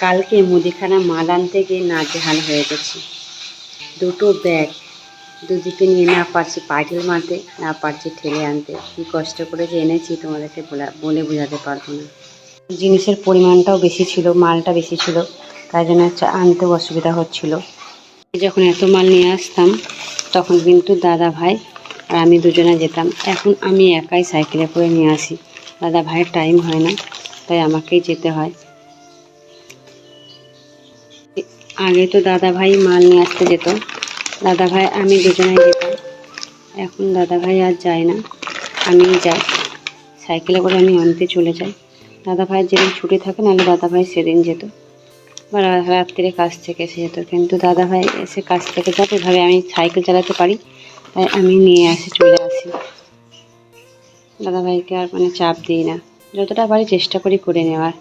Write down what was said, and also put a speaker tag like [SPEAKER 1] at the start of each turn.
[SPEAKER 1] কালকে মুদিখানা মাল আনতে গিয়ে নাজেহাল হয়ে গেছি। দুটো ব্যাগ দুদিকে নিয়ে না পারছি পাইটেল মারতে, না পারছি ঠেলে আনতে। কী কষ্ট করে যে এনেছি তোমাদেরকে বলে বোঝাতে পারবো না। জিনিসের পরিমাণটাও বেশি ছিল, মালটা বেশি ছিল, তাই জন্য আনতেও অসুবিধা হচ্ছিল। যখন এত মাল নিয়ে আসতাম তখন কিন্তু দাদা ভাই আর আমি দুজনে যেতাম। এখন আমি একাই সাইকেলে করে নিয়ে আসি, দাদা ভাইয়ের টাইম হয় না, তাই আমাকেই যেতে হয়। আগে তো দাদা ভাই মাল নিয়ে আসতে যেত, দাদা ভাই আমি দুজনেই যেতাম। এখন দাদা ভাই আর যায় না, আমিই যাই। সাইকেলে করে আমি আনতে চলে যাই। দাদা ভাইয়ের যেদিন ছুটি থাকে, নাহলে দাদা ভাই সেদিন যেত, বা রাত্রিরে কাজ থেকে এসে যেত। কিন্তু দাদা ভাই এসে কাজ থেকে যাবে, এভাবে আমি সাইকেল চালাতে পারি, তাই আমি নিয়ে চলে আসি। দাদা ভাইকে আর চাপ দিই না, যতটা পারি চেষ্টা করি করে নেওয়ার।